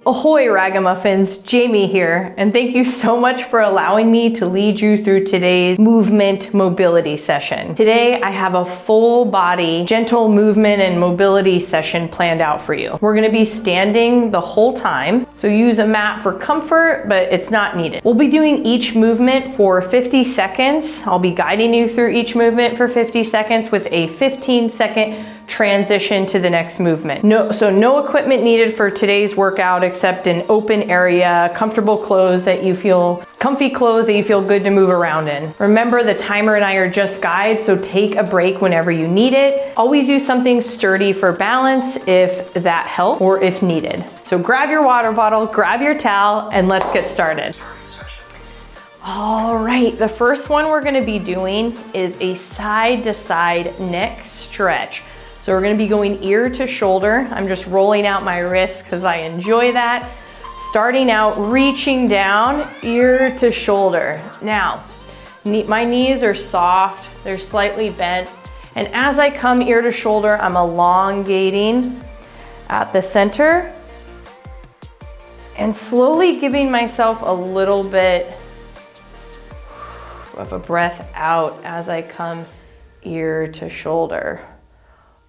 Ahoy ragamuffins, Jamie here, and thank you so much for allowing me to lead you through today's movement mobility session. Today I have a full body gentle movement and mobility session planned out for you. We're gonna be standing the whole time, so use a mat for comfort, but it's not needed. We'll be doing each movement for 50 seconds. I'll be guiding you through each movement for 50 seconds with a 15-second transition to the next movement. No equipment needed for today's workout except an open area, comfortable clothes that you feel, comfy clothes that you feel good to move around in. Remember, the timer and I are just guides, so take a break whenever you need it. Always use something sturdy for balance if that helps or if needed. So grab your water bottle, grab your towel, and let's get started. All right, the first one we're gonna be doing is a side-to-side neck stretch. So we're gonna be going ear to shoulder. I'm just rolling out my wrists because I enjoy that. Starting out, reaching down, ear to shoulder. Now, my knees are soft, they're slightly bent. And as I come ear to shoulder, I'm elongating at the center and slowly giving myself a little bit of a breath out as I come ear to shoulder.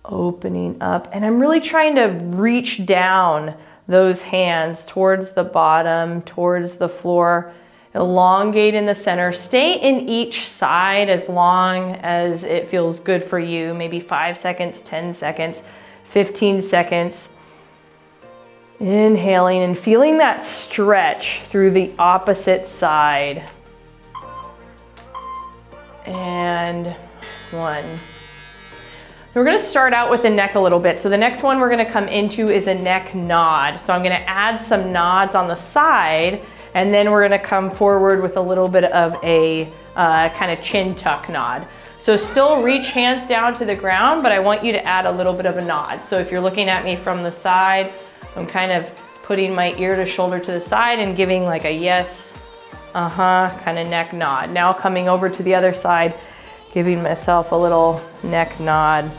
Opening up, and I'm really trying to reach down those hands towards the bottom, towards the floor, elongate in the center. Stay in each side as long as it feels good for you, maybe 5 seconds, 10 seconds, 15 seconds. Inhaling and feeling that stretch through the opposite side. And 1. We're gonna start out with the neck a little bit. So the next one we're gonna come into is a neck nod. So I'm gonna add some nods on the side, and then we're gonna come forward with a little bit of a kind of chin tuck nod. So still reach hands down to the ground, but I want you to add a little bit of a nod. So if you're looking at me from the side, I'm kind of putting my ear to shoulder to the side and giving like a yes, kind of neck nod. Now coming over to the other side, giving myself a little neck nod.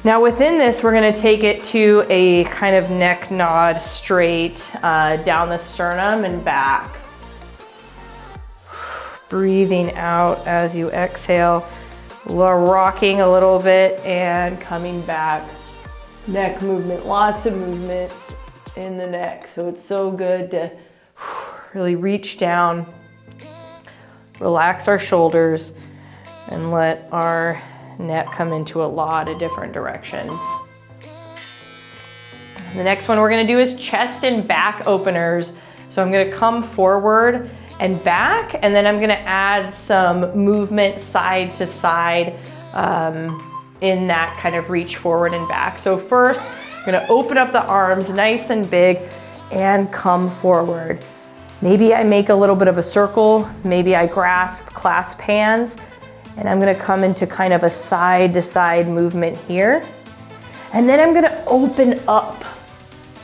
Now within this, we're gonna take it to a kind of neck nod straight down the sternum and back. Breathing out as you exhale, rocking a little bit and coming back. Neck movement, lots of movements in the neck. So it's so good to really reach down, relax our shoulders, and let our neck come into a lot of different directions. The next one we're gonna do is chest and back openers. So I'm gonna come forward and back, and then I'm gonna add some movement side to side in that kind of reach forward and back. So first, I'm gonna open up the arms nice and big and come forward. Maybe I make a little bit of a circle, maybe I clasp hands, and I'm gonna come into kind of a side to side movement here. And then I'm gonna open up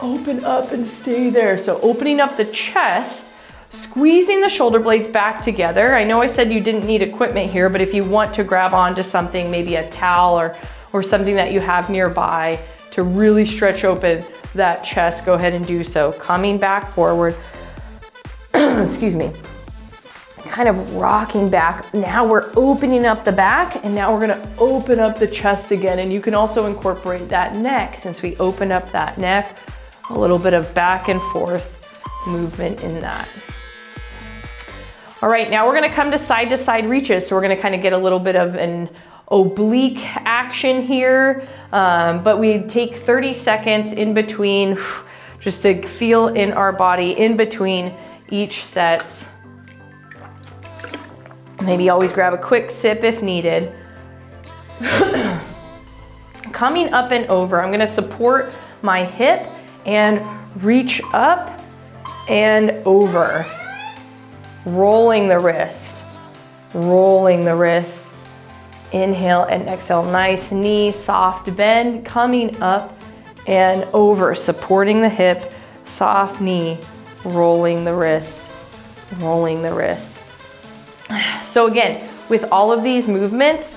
and stay there. So opening up the chest, squeezing the shoulder blades back together. I know I said you didn't need equipment here, but if you want to grab onto something, maybe a towel or something that you have nearby to really stretch open that chest, go ahead and do so. Coming back forward, excuse me, kind of rocking back. Now we're opening up the back, and now we're gonna open up the chest again. And you can also incorporate that neck. Since we opened up that neck, a little bit of back and forth movement in that. All right, now we're gonna come to side reaches. So we're gonna kind of get a little bit of an oblique action here, but we take 30 seconds in between, just to feel in our body in between each sets. Maybe always grab a quick sip if needed. Coming up and over, I'm gonna support my hip and reach up and over. Rolling the wrist, rolling the wrist. Inhale and exhale, nice knee, soft bend, coming up and over, supporting the hip, soft knee, rolling the wrist, rolling the wrist. So again, with all of these movements,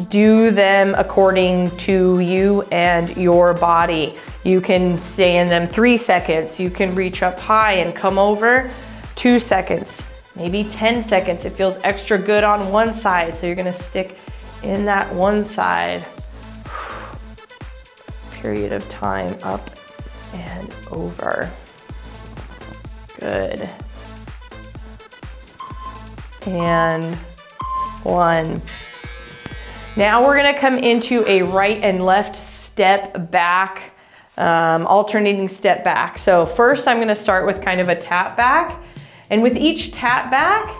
do them according to you and your body. You can stay in them 3 seconds. You can reach up high and come over 2 seconds, maybe 10 seconds. It feels extra good on one side, so you're gonna stick in that one side. Period of time, up and over. Good. And 1. Now we're gonna come into a right and left step back, alternating step back. So first I'm gonna start with kind of a tap back. And with each tap back,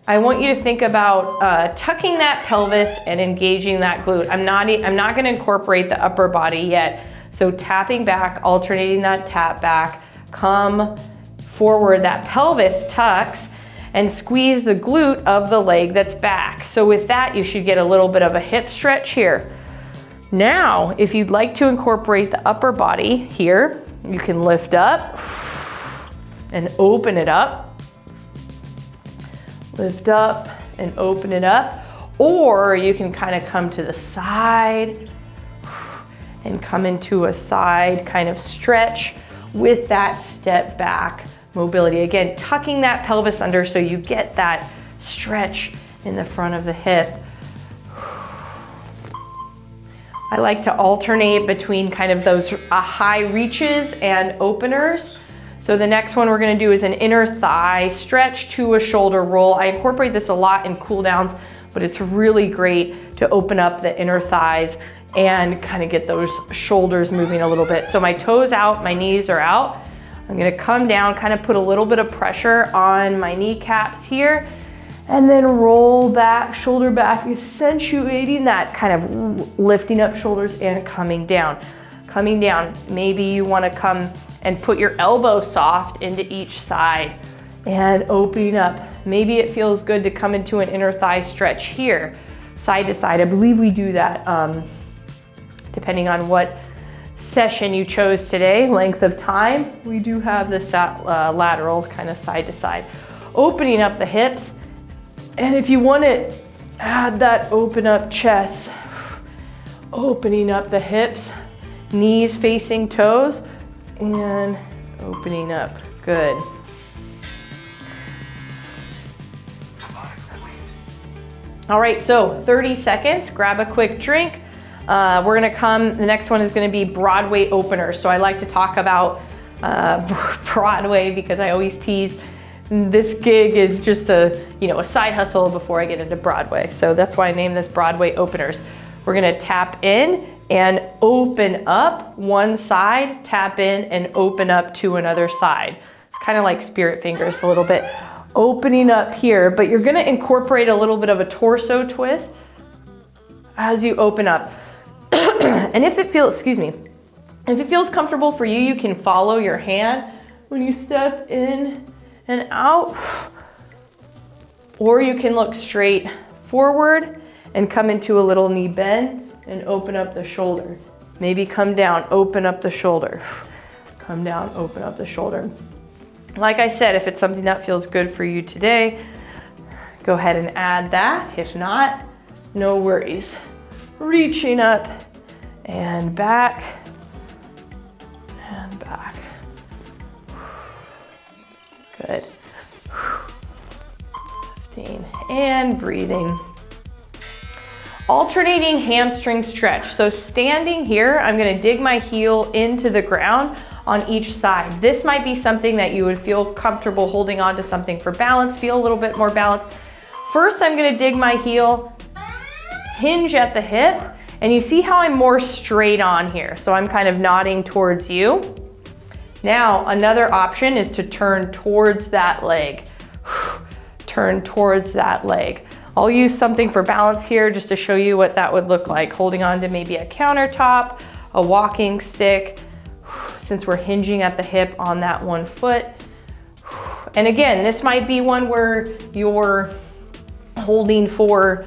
I want you to think about tucking that pelvis and engaging that glute. I'm not gonna incorporate the upper body yet. So tapping back, alternating that tap back, come forward, that pelvis tucks, and squeeze the glute of the leg that's back. So with that, you should get a little bit of a hip stretch here. Now, if you'd like to incorporate the upper body here, you can lift up and open it up. Lift up and open it up. Or you can kind of come to the side and come into a side kind of stretch with that step back mobility. Again, tucking that pelvis under so you get that stretch in the front of the hip. I like to alternate between kind of those high reaches and openers. So the next one we're gonna do is an inner thigh stretch to a shoulder roll. I incorporate this a lot in cool downs, but it's really great to open up the inner thighs and kind of get those shoulders moving a little bit. So my toes out, my knees are out. I'm gonna come down, kind of put a little bit of pressure on my kneecaps here, and then roll back, shoulder back, accentuating that kind of lifting up shoulders and coming down. Coming down, maybe you wanna come and put your elbow soft into each side and opening up. Maybe it feels good to come into an inner thigh stretch here, side to side. I believe we do that depending on what session you chose today, length of time. We do have this lateral kind of side to side. Opening up the hips. And if you want to add that open up chest, opening up the hips, knees facing toes, and opening up. Good. All right, so 30 seconds, grab a quick drink. We're gonna the next one is gonna be Broadway openers. So I like to talk about Broadway because I always tease this gig is just a side hustle before I get into Broadway. So that's why I named this Broadway openers. We're gonna tap in and open up one side, tap in and open up to another side. It's kind of like spirit fingers a little bit. Opening up here, but you're gonna incorporate a little bit of a torso twist as you open up. And if it feels, if it feels comfortable for you, you can follow your hand when you step in and out, or you can look straight forward and come into a little knee bend and open up the shoulder. Maybe come down, open up the shoulder. Come down, open up the shoulder. Like I said, if it's something that feels good for you today, go ahead and add that. If not, no worries. Reaching up and back and back. Good. 15 and breathing. Alternating hamstring stretch. So standing here, I'm gonna dig my heel into the ground on each side. This might be something that you would feel comfortable holding on to something for balance, feel a little bit more balance. First, I'm gonna dig my heel, hinge at the hip, and you see how I'm more straight on here. So I'm kind of nodding towards you. Now, another option is to turn towards that leg. Turn towards that leg. I'll use something for balance here just to show you what that would look like. Holding on to maybe a countertop, a walking stick, since we're hinging at the hip on that one foot. And again, this might be one where you're holding for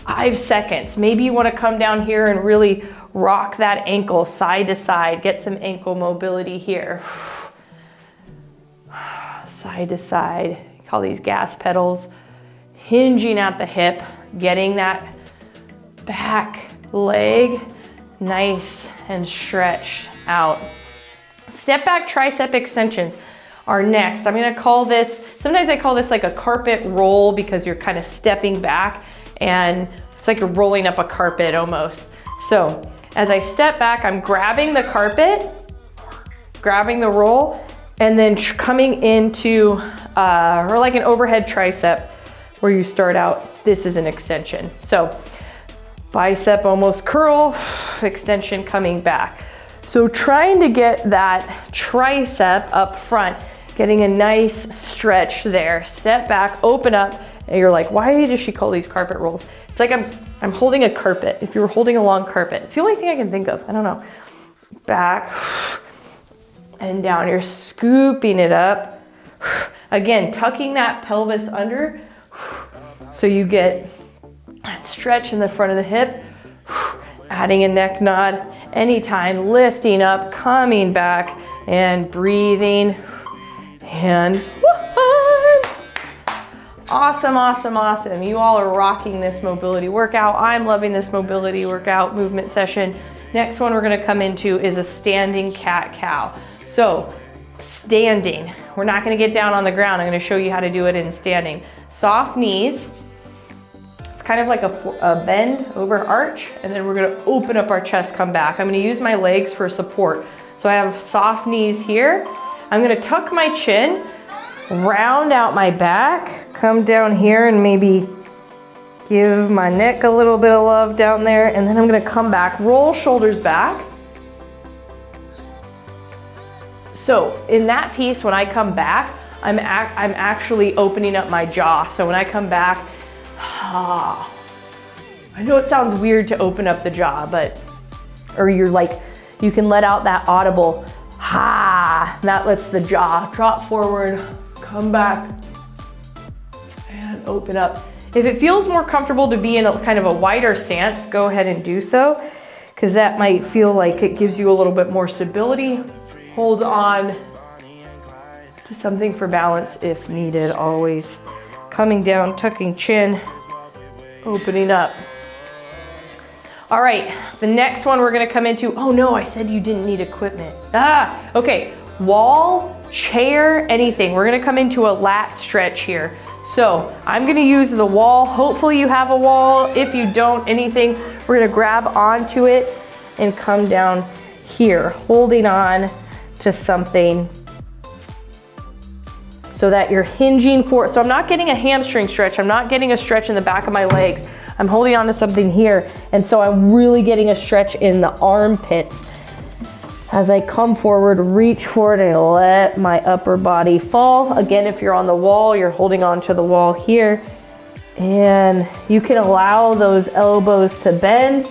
5 seconds. Maybe you want to come down here and really rock that ankle side to side, get some ankle mobility here. Side to side, call these gas pedals. Hinging at the hip, getting that back leg, nice and stretched out. Step back tricep extensions are next. I'm gonna call this, sometimes I call this like a carpet roll because you're kind of stepping back and it's like you're rolling up a carpet almost. So as I step back, I'm grabbing the carpet, grabbing the roll, and then coming into, or like an overhead tricep where you start out, this is an extension. So bicep almost curl, extension coming back. So trying to get that tricep up front, getting a nice stretch there. Step back, open up, and you're like, why does she call these carpet rolls? It's like I'm holding a carpet. If you were holding a long carpet, it's the only thing I can think of. I don't know. Back and down. You're scooping it up. Again, tucking that pelvis under so you get that stretch in the front of the hip. Adding a neck nod anytime, lifting up, coming back, and breathing. And awesome, awesome, awesome. You all are rocking this mobility workout. I'm loving this mobility workout movement session. Next one we're gonna come into is a standing cat-cow. So standing, we're not gonna get down on the ground. I'm gonna show you how to do it in standing. Soft knees. It's kind of like a bend over arch, and then we're gonna open up our chest, come back. I'm gonna use my legs for support. So I have soft knees here. I'm gonna tuck my chin, round out my back, come down here and maybe give my neck a little bit of love down there, and then I'm gonna come back, roll shoulders back. So in that piece, when I come back, I'm actually opening up my jaw. So when I come back, I know it sounds weird to open up the jaw, but, or you're like, you can let out that audible, that lets the jaw drop forward, come back, and open up. If it feels more comfortable to be in a kind of a wider stance, go ahead and do so, because that might feel like it gives you a little bit more stability. Hold on to something for balance if needed, always. Coming down, tucking chin, opening up. All right, the next one we're gonna come into, oh no, I said you didn't need equipment. Okay, wall, chair, anything. We're gonna come into a lat stretch here. So I'm gonna use the wall. Hopefully you have a wall. If you don't, anything, we're gonna grab onto it and come down here, holding on to something so that you're hinging forward. So I'm not getting a hamstring stretch. I'm not getting a stretch in the back of my legs. I'm holding on to something here. And so I'm really getting a stretch in the armpits. As I come forward, reach forward and let my upper body fall. Again, if you're on the wall, you're holding on to the wall here. And you can allow those elbows to bend.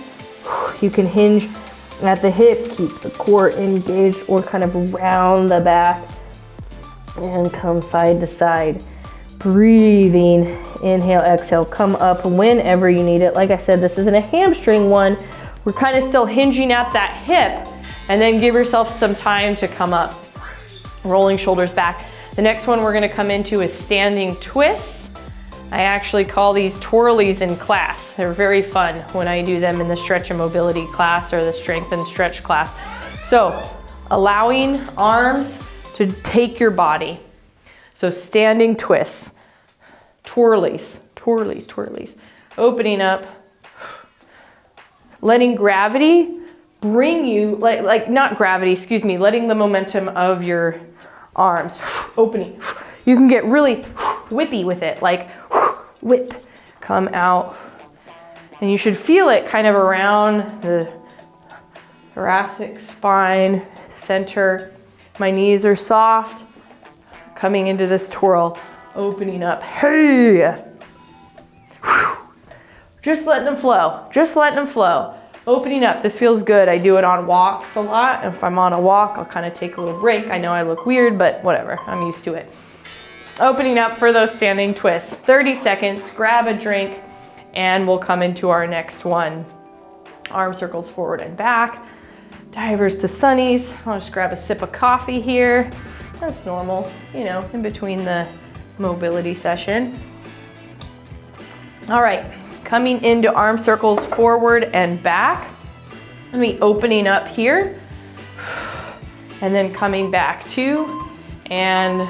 You can hinge at the hip, keep the core engaged, or kind of round the back and come side to side. Breathing, inhale, exhale, come up whenever you need it. Like I said, this isn't a hamstring one. We're kind of still hinging at that hip, and then give yourself some time to come up. Rolling shoulders back. The next one we're gonna come into is standing twists. I actually call these twirlies in class. They're very fun when I do them in the stretch and mobility class or the strength and stretch class. So allowing arms to take your body. So standing twists, twirlies, twirlies, twirlies. Opening up, letting gravity bring you, not gravity, excuse me, letting the momentum of your arms, opening. You can get really whippy with it, like whip, come out. And you should feel it kind of around the thoracic spine, center. My knees are soft. Coming into this twirl, opening up. Hey! Just letting them flow, just letting them flow. Opening up, this feels good. I do it on walks a lot. If I'm on a walk, I'll kind of take a little break. I know I look weird, but whatever, I'm used to it. Opening up for those standing twists. 30 seconds, grab a drink, and we'll come into our next one. Arm circles forward and back. Divers to sunnies. I'll just grab a sip of coffee here. That's normal, you know, in between the mobility session. All right, Coming into arm circles forward and back. Let me opening up here. And then coming back, 2 and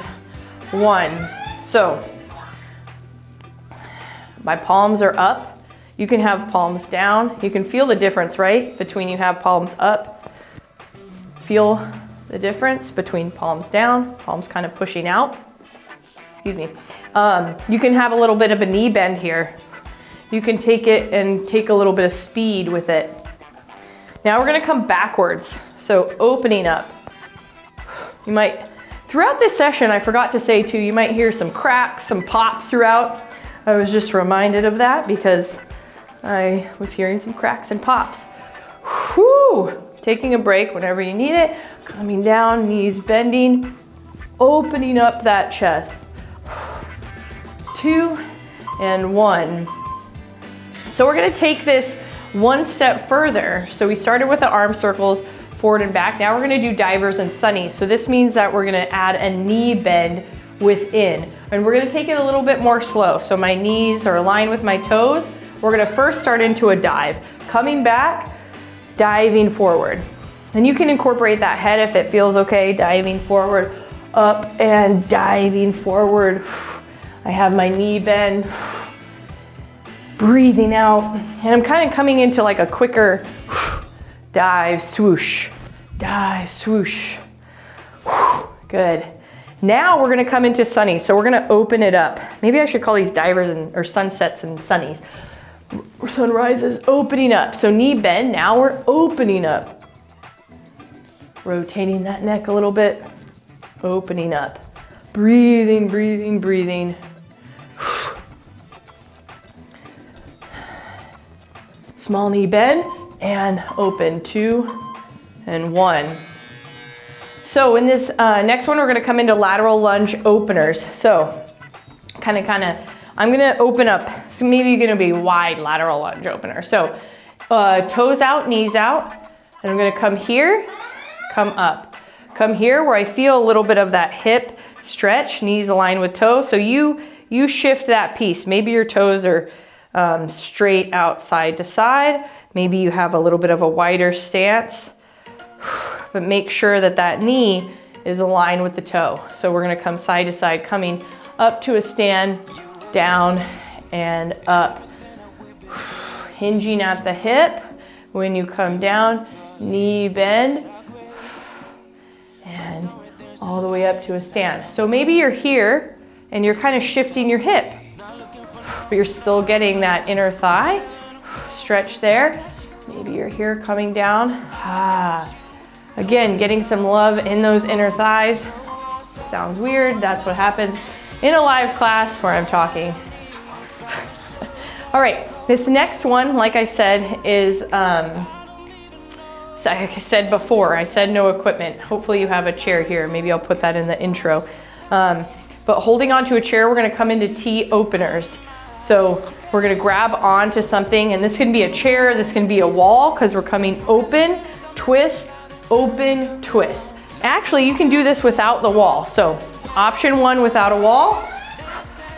1. So my palms are up. You can have palms down. You can feel the difference, right? Between you have palms up. Feel the difference between palms down, palms kind of pushing out. Excuse me. You can have a little bit of a knee bend here. You can take it and take a little bit of speed with it. Now we're gonna come backwards. So opening up. You might, throughout this session, I forgot to say too, you might hear some cracks, some pops throughout. I was just reminded of that because I was hearing some cracks and pops. Whew. Taking a break whenever you need it. Coming down, knees bending, opening up that chest. 2 and 1. So we're gonna take this one step further. So we started with the arm circles, forward and back. Now we're gonna do divers and sunnies. So this means that we're gonna add a knee bend within. And we're gonna take it a little bit more slow. So my knees are aligned with my toes. We're gonna first start into a dive. Coming back, diving forward. And you can incorporate that head if it feels okay. Diving forward, up and diving forward. I have my knee bend. Breathing out. And I'm kind of coming into like a quicker dive, swoosh, dive, swoosh. Good. Now we're gonna come into sunnies. So we're gonna open it up. Maybe I should call these divers or sunsets and sunnies. Sunrises, opening up. So knee bend, now we're opening up. Rotating that neck a little bit, opening up. Breathing, breathing, breathing. Small knee bend and open, 2 and 1. So in this next one, we're gonna come into lateral lunge openers. So kind of, I'm gonna open up, so maybe you're gonna be wide lateral lunge opener. So toes out, knees out, and I'm gonna come here, come up. Come here where I feel a little bit of that hip stretch, knees aligned with toes. So you shift that piece. Maybe your toes are straight out side to side. Maybe you have a little bit of a wider stance, but make sure that that knee is aligned with the toe. So we're gonna come side to side, coming up to a stand, down and up. Hinging at the hip. When you come down, knee bend, and all the way up to a stand. So maybe you're here and you're kind of shifting your hip, but you're still getting that inner thigh stretch there. Maybe you're here coming down. Again, getting some love in those inner thighs. Sounds weird, that's what happens in a live class where I'm talking. All right, this next one, like I said, is, like I said before, I said no equipment. Hopefully you have a chair here. Maybe I'll put that in the intro. But holding onto a chair, we're gonna come into T openers. So we're gonna grab onto something, and this can be a chair, this can be a wall, because we're coming open, twist, open, twist. Actually, you can do this without the wall. So option 1, without a wall.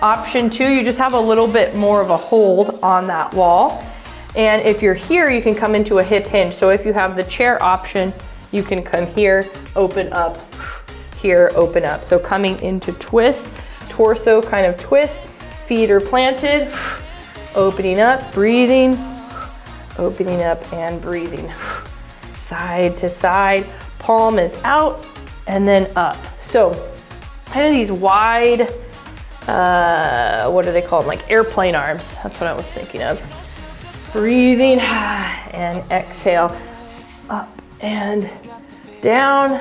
Option 2, you just have a little bit more of a hold on that wall. And if you're here, you can come into a hip hinge. So if you have the chair option, you can come here, open up, here, open up. So coming into twist, torso kind of twist, feet are planted, opening up, breathing, opening up and breathing. Side to side, palm is out and then up. So kind of these wide, what are they called? Like airplane arms. That's what I was thinking of. Breathing and exhale, up and down,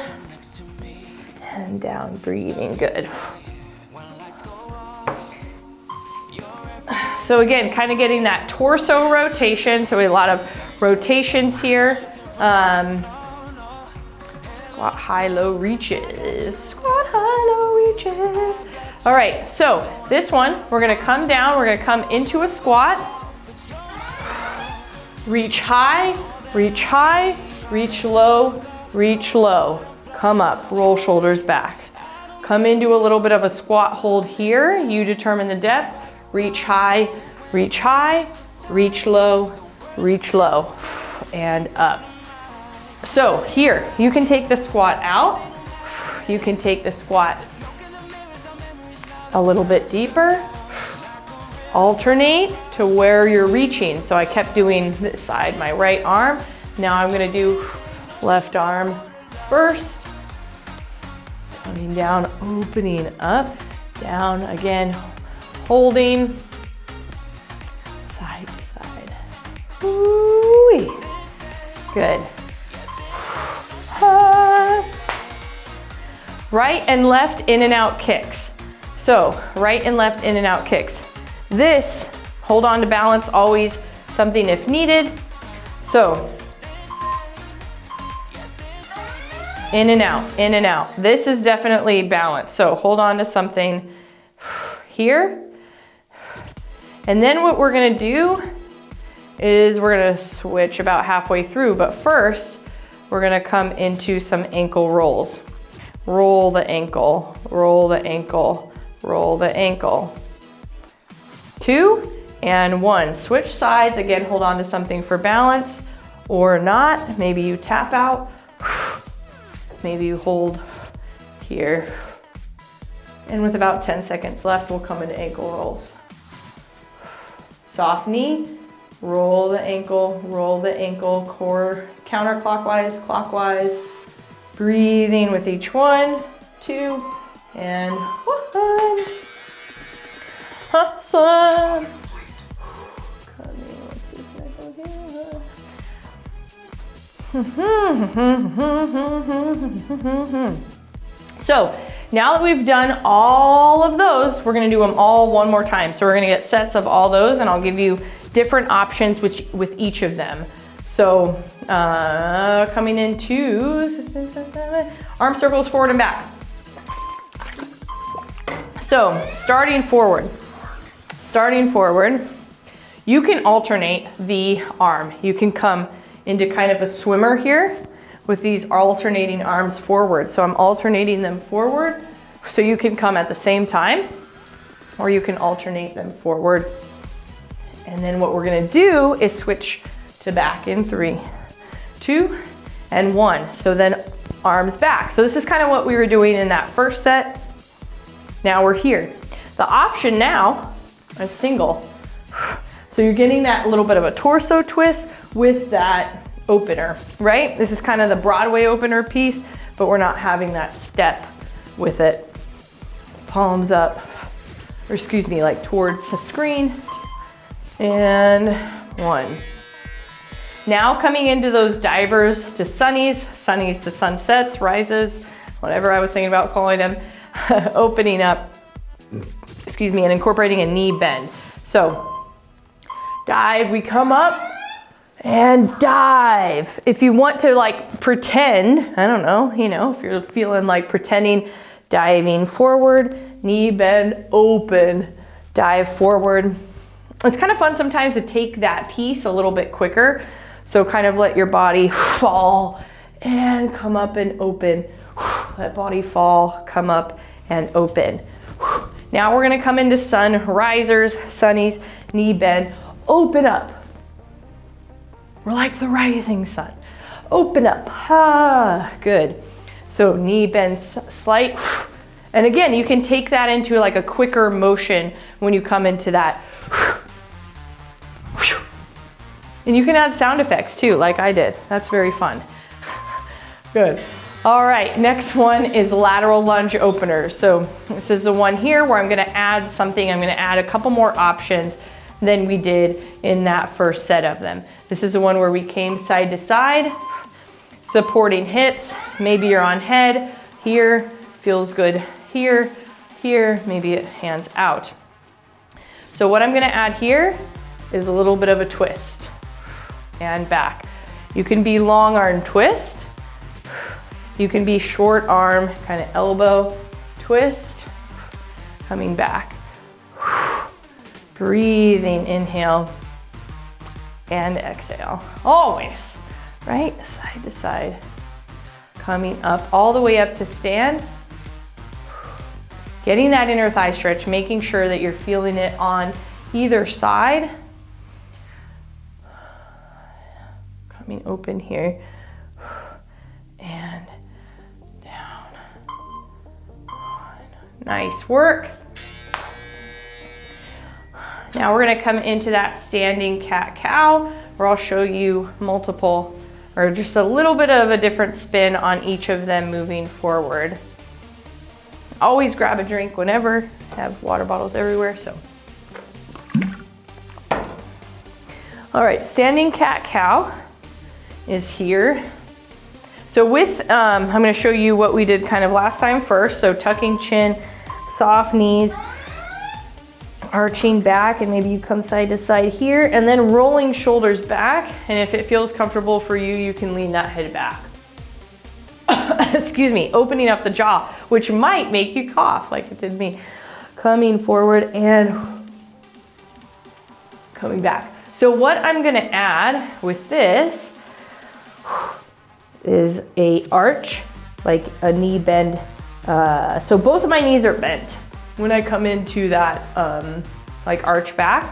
breathing, good. So again, kind of getting that torso rotation. So a lot of rotations here. Squat, high, low reaches. Squat, high, low reaches. All right, so this one, we're gonna come down, we're gonna come into a squat. Reach high, reach low, come up, roll shoulders back. Come into a little bit of a squat hold here. You determine the depth. Reach high, reach low, and up. So here, you can take the squat out. You can take the squat a little bit deeper. Alternate to where you're reaching. So I kept doing this side, my right arm. Now I'm gonna do left arm first. Coming down, opening up, down again, holding, side to side. Woo-wee. Good. Right and left in and out kicks. So right and left in and out kicks. This, hold on to balance, always something if needed. So in and out, in and out. This is definitely balance. So hold on to something here. And then what we're gonna do is we're gonna switch about halfway through, but first we're gonna come into some ankle rolls. Roll the ankle, roll the ankle, roll the ankle. 2 and 1. Switch sides. Again, hold on to something for balance or not. Maybe you tap out. Maybe you hold here. And with about 10 seconds left, we'll come into ankle rolls. Soft knee, roll the ankle, core counterclockwise, clockwise. Breathing with each 1, 2, and 1. Awesome. So now that we've done all of those, we're gonna do them all one more time. So we're gonna get sets of all those, and I'll give you different options with each of them. So coming into arm circles forward and back. So starting forward, you can alternate the arm. You can come into kind of a swimmer here with these alternating arms forward. So I'm alternating them forward, so you can come at the same time, or you can alternate them forward. And then what we're gonna do is switch to back in 3, 2, and 1. So then arms back. So this is kind of what we were doing in that first set. Now we're here. The option now is single. So you're getting that little bit of a torso twist with that opener, right? This is kind of the Broadway opener piece, but we're not having that step with it. Palms up, or excuse me, like towards the screen. And 1. Now coming into those divers to sunnies, sunnies to sunsets, rises, whatever I was thinking about calling them, opening up, excuse me, and incorporating a knee bend. So dive, we come up and dive. If you want to like pretend, I don't know, you know, if you're feeling like pretending, diving forward, knee bend, open, dive forward. It's kind of fun sometimes to take that piece a little bit quicker. So kind of let your body fall and come up and open. Let body fall, come up and open. Now we're gonna come into sun risers, sunnies, knee bend, open up. We're like the rising sun. Open up, ah, good. So knee bend slight. And again, you can take that into like a quicker motion when you come into that. And you can add sound effects too, like I did. That's very fun. Good. All right, next one is lateral lunge openers. So this is the one here where I'm gonna add something. I'm gonna add a couple more options than we did in that first set of them. This is the one where we came side to side, supporting hips. Maybe you're on head, here, feels good here, here, maybe it hands out. So what I'm gonna add here is a little bit of a twist and back. You can be long arm twist. You can be short arm, kind of elbow twist, coming back. Breathing, inhale and exhale. Always, right? Side to side. Coming up, all the way up to stand. Getting that inner thigh stretch, making sure that you're feeling it on either side. open here. And down. Nice work. Now we're gonna come into that standing cat-cow, where I'll show you multiple, or just a little bit of a different spin on each of them moving forward. Always grab a drink whenever. I have water bottles everywhere, so. All right, standing cat-cow is here. So with, I'm gonna show you what we did kind of last time first. So tucking chin, soft knees, arching back, and maybe you come side to side here, and then rolling shoulders back. And if it feels comfortable for you, you can lean that head back. Excuse me, opening up the jaw, which might make you cough like it did me. Coming forward and coming back. So what I'm gonna add with this is a arch, like a knee bend. So both of my knees are bent when I come into that like arch back.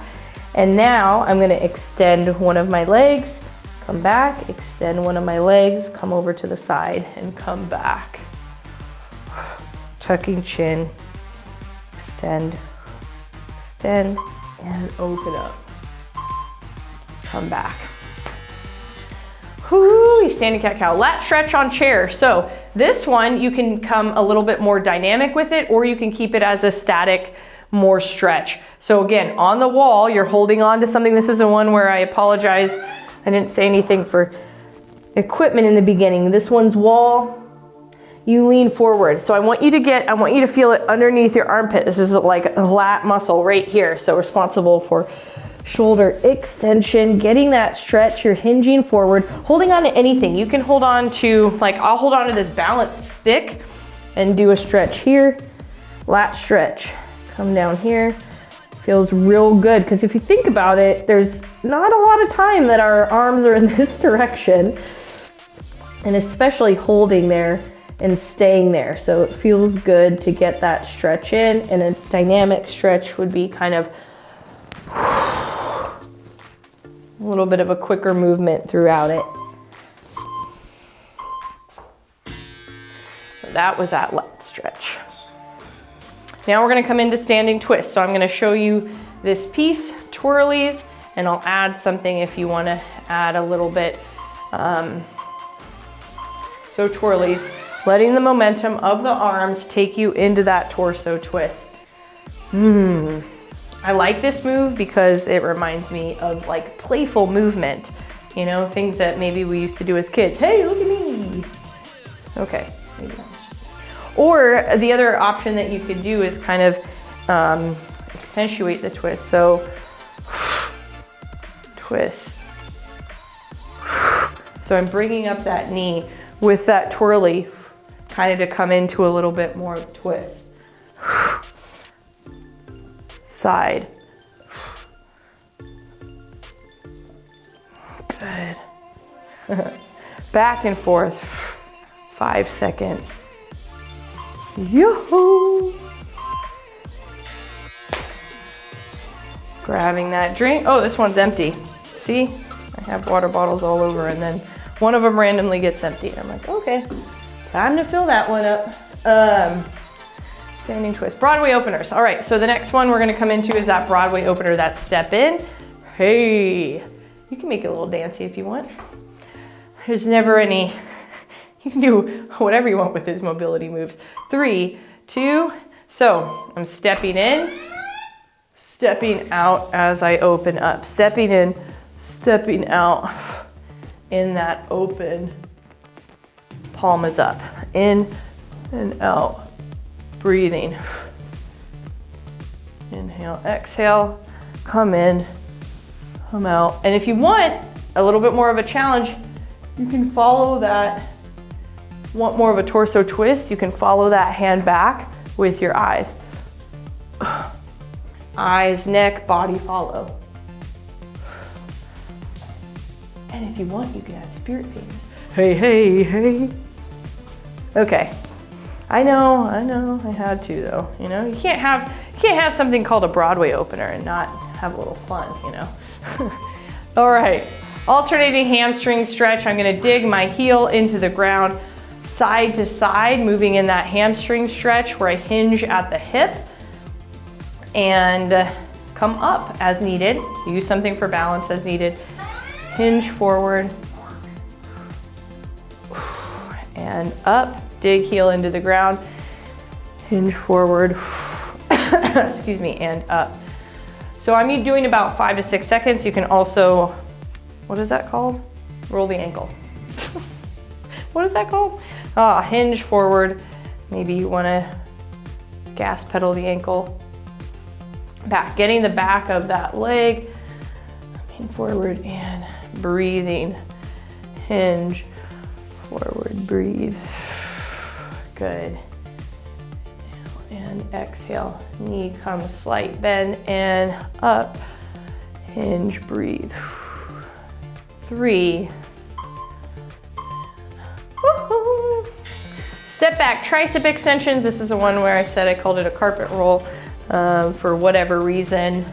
And now I'm gonna extend one of my legs, come back, extend one of my legs, come over to the side and come back. Tucking chin, extend, extend, and open up. Come back. Whoo, standing cat-cow. Lat stretch on chair. So this one, you can come a little bit more dynamic with it, or you can keep it as a static, more stretch. So again, on the wall, you're holding on to something. This is the one where I apologize. I didn't say anything for equipment in the beginning. This one's wall, you lean forward. So I want you to feel it underneath your armpit. This is like a lat muscle right here. So responsible for shoulder extension, getting that stretch. You're hinging forward, holding on to anything. You can hold on to, like I'll hold on to this balance stick and do a stretch here. Lat stretch, come down here. Feels real good, because if you think about it, there's not a lot of time that our arms are in this direction, and especially holding there and staying there. So it feels good to get that stretch in, and a dynamic stretch would be kind of a little bit of a quicker movement throughout it. So that was that lat stretch. Now we're gonna come into standing twist. So I'm gonna show you this piece, twirlies, and I'll add something if you wanna add a little bit. So twirlies, letting the momentum of the arms take you into that torso twist. I like this move because it reminds me of like playful movement, you know, things that maybe we used to do as kids. Hey, look at me. Okay, maybe that was just me. Or the other option that you could do is kind of accentuate the twist. So twist. So I'm bringing up that knee with that twirly, kind of to come into a little bit more of a twist. Side. Good. Back and forth. 5 seconds. Yoo-hoo! Grabbing that drink. Oh, this one's empty. See? I have water bottles all over, and then one of them randomly gets empty. I'm like, okay, time to fill that one up. Standing twist, Broadway openers. All right, so the next one we're gonna come into is that Broadway opener, that step in. Hey, you can make it a little dancey if you want. There's never any, you can do whatever you want with these mobility moves. 3, 2, so I'm stepping in, stepping out as I open up. Stepping in, stepping out in that open. Palm is up, in and out. Breathing. Inhale, exhale, come in, come out. And if you want a little bit more of a challenge, you can follow that. Want more of a torso twist, you can follow that hand back with your eyes. Eyes, neck, body follow. And if you want, you can add spirit fingers. Hey, hey, hey. Okay. I know, I had to though, you know? You can't have something called a Broadway opener and not have a little fun, you know? All right, Alternating hamstring stretch. I'm gonna dig my heel into the ground, side to side, moving in that hamstring stretch where I hinge at the hip and come up as needed. Use something for balance as needed. Hinge forward and up, dig heel into the ground, hinge forward, excuse me, and up. So I'm doing about 5 to 6 seconds. You can also, what is that called? Roll the ankle. What is that called? Hinge forward. Maybe you wanna gas pedal the ankle. Back, getting the back of that leg, coming forward and breathing. Hinge, forward, breathe. Good. And exhale, knee comes slight bend and up, hinge, breathe. 3. Step back, tricep extensions. This is the one where I said I called it a carpet roll for whatever reason.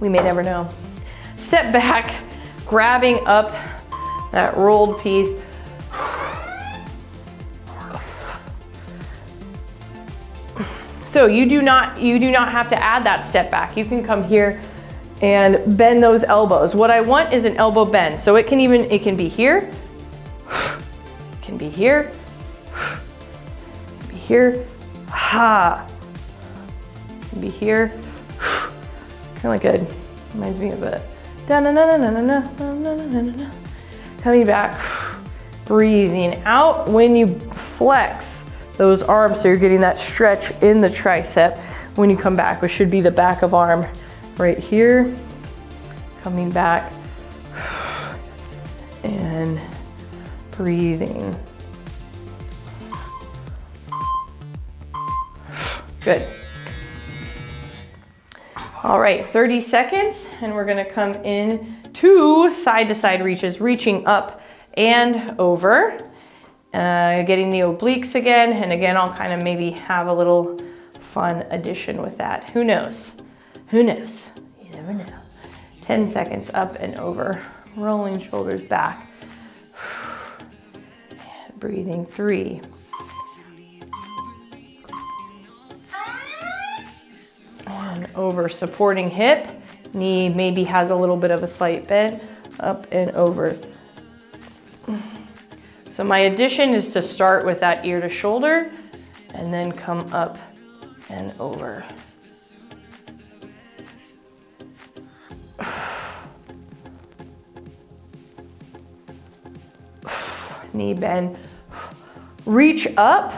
We may never know. Step back, grabbing up that rolled piece. So you do not have to add that step back. You can come here and bend those elbows. What I want is an elbow bend. So it can be here, it can be here, it can be here, ha, it can be here, kind of like a, reminds me of a, coming back, breathing out when you flex those arms, so you're getting that stretch in the tricep when you come back, which should be the back of arm right here. Coming back and breathing. Good. All right, 30 seconds, and we're gonna come in 2 side-to-side reaches, reaching up and over. Getting the obliques again, and again, I'll kind of maybe have a little fun addition with that. Who knows? Who knows? You never know. 10 seconds up and over, rolling shoulders back. Breathing 3. And over, supporting hip. Knee maybe has a little bit of a slight bend, up and over. So my addition is to start with that ear to shoulder and then come up and over. Knee bend, reach up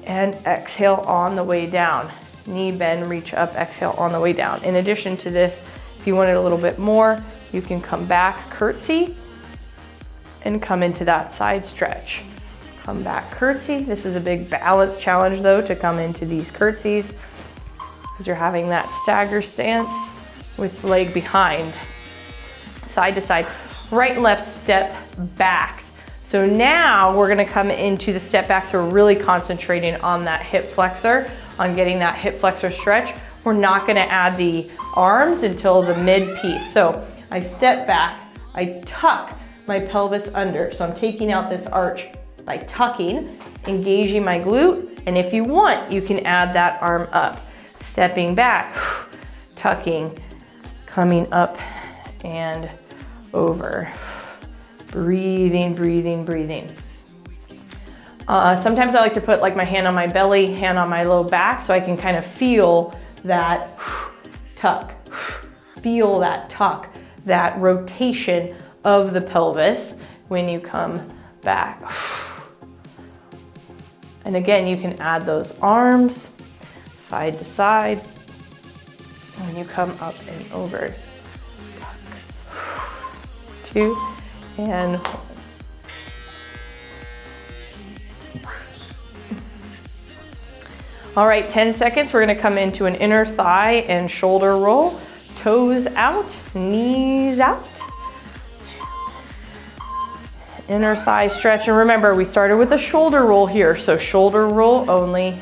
and exhale on the way down. Knee bend, reach up, exhale on the way down. In addition to this, if you want it a little bit more, you can come back, curtsy, and come into that side stretch. Come back, curtsy. This is a big balance challenge though, to come into these curtsies, because you're having that stagger stance with leg behind. Side to side, right and left step backs. So now we're gonna come into the step back, so we're really concentrating on that hip flexor, on getting that hip flexor stretch. We're not gonna add the arms until the mid piece. So I step back, I tuck my pelvis under. So I'm taking out this arch by tucking, engaging my glute, and if you want, you can add that arm up. Stepping back, tucking, coming up and over. Breathing, breathing, breathing. Sometimes I like to put like my hand on my belly, hand on my low back, so I can kind of feel that tuck, feel that tuck, that rotation of the pelvis when you come back. And again, you can add those arms side to side when you come up and over. 2 and all right, 10 seconds. We're gonna come into an inner thigh and shoulder roll. Toes out, knees out. Inner thigh stretch, and remember, we started with a shoulder roll here, so shoulder roll only.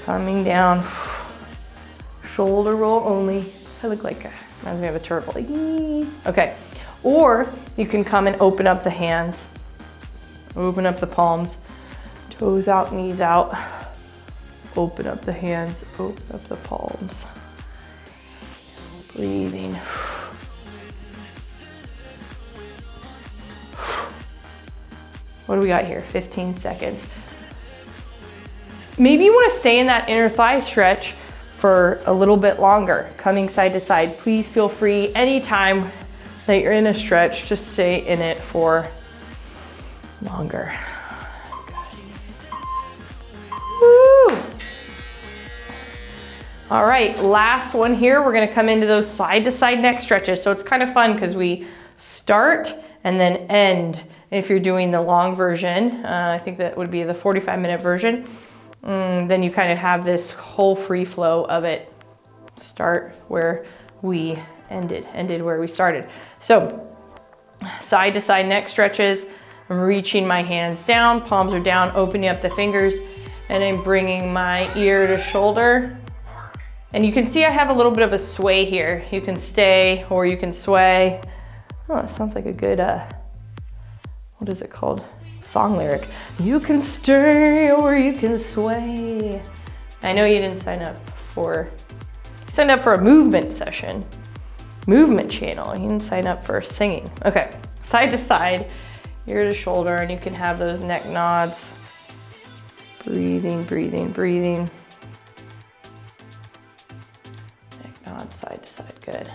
Coming down, shoulder roll only. I look like a Reminds me of a turtle. Eee. Okay. Or you can come and open up the hands. Open up the palms. Toes out, knees out. Open up the hands, open up the palms. Breathing. What do we got here? 15 seconds. Maybe you want to stay in that inner thigh stretch for a little bit longer, coming side to side. Please feel free anytime that you're in a stretch, just stay in it for longer. Woo! All right, last one here. We're gonna come into those side to side neck stretches. So it's kind of fun because we start and then end. If you're doing the long version, I think that would be the 45-minute version, then you kind of have this whole free flow of it. Start where we ended where we started. So side to side neck stretches. I'm reaching my hands down, palms are down, opening up the fingers, and I'm bringing my ear to shoulder. And you can see I have a little bit of a sway here. You can stay or you can sway. Oh, it sounds like a good, what is it called? Song lyric. You can stay or you can sway. I know you didn't sign up for a movement session, movement channel. You didn't sign up for singing. Okay, side to side, ear to shoulder, and you can have those neck nods. Breathing, breathing, breathing. Neck nods, side to side, good.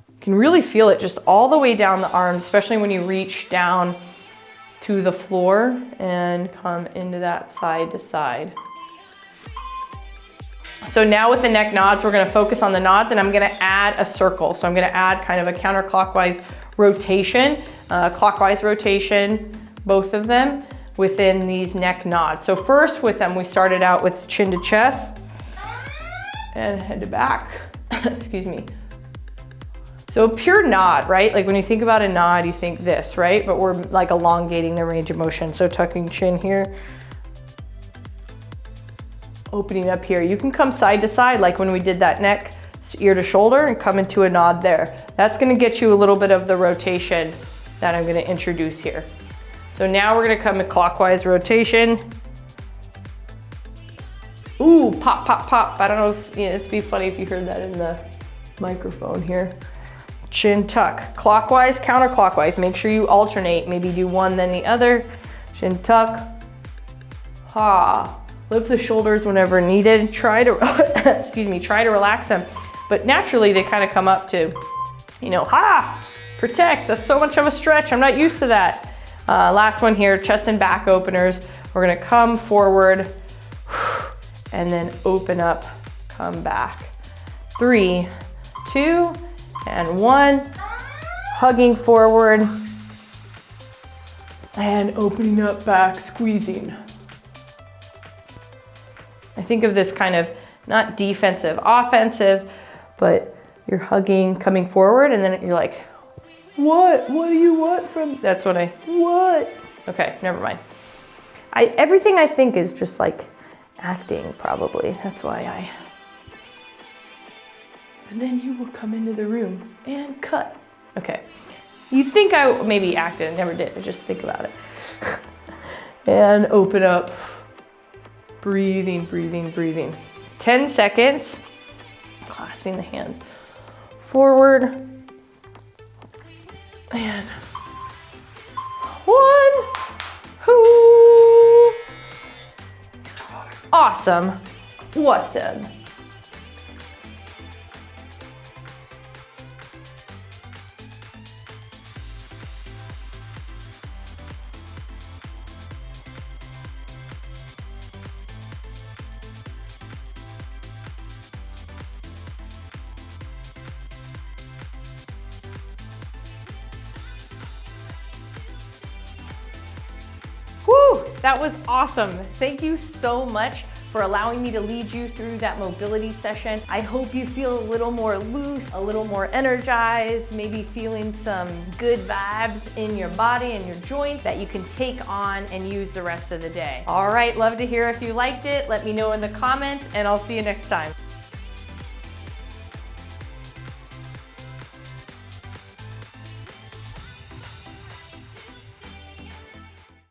You can really feel it just all the way down the arms, especially when you reach down to the floor and come into that side to side. So now with the neck nods, we're gonna focus on the nods and I'm gonna add a circle. So I'm gonna add kind of a counterclockwise rotation, clockwise rotation, both of them within these neck nods. So first with them, we started out with chin to chest and head to back, excuse me. So a pure nod, right? Like when you think about a nod, you think this, right? But we're like elongating the range of motion. So tucking chin here, opening up here. You can come side to side, like when we did that neck, ear to shoulder, and come into a nod there. That's gonna get you a little bit of the rotation that I'm gonna introduce here. So now we're gonna come to clockwise rotation. Ooh, pop, pop, pop. I don't know if, it'd be funny if you heard that in the microphone here. Chin tuck, clockwise, counterclockwise. Make sure you alternate. Maybe do one, then the other. Chin tuck, ha. Lift the shoulders whenever needed. Try to, excuse me, try to relax them. But naturally they kind of come up to, ha, protect. That's so much of a stretch. I'm not used to that. Last one here, chest and back openers. We're gonna come forward and then open up, come back. 3, 2, and 1. Hugging forward and opening up back, squeezing. I think of this kind of not defensive, offensive, but you're hugging, coming forward, and then you're like, what? What do you want from? That's what what? Okay, never mind. Everything I think is just like acting, probably. That's why and then you will come into the room and cut. Okay. You'd think I maybe acted, I never did. I just think about it. And open up. Breathing, breathing, breathing. 10 seconds. Clasping the hands forward. And 1. Hoo. Awesome. Awesome. Woo, that was awesome. Thank you so much for allowing me to lead you through that mobility session. I hope you feel a little more loose, a little more energized, maybe feeling some good vibes in your body and your joints that you can take on and use the rest of the day. All right, love to hear if you liked it. Let me know in the comments, and I'll see you next time.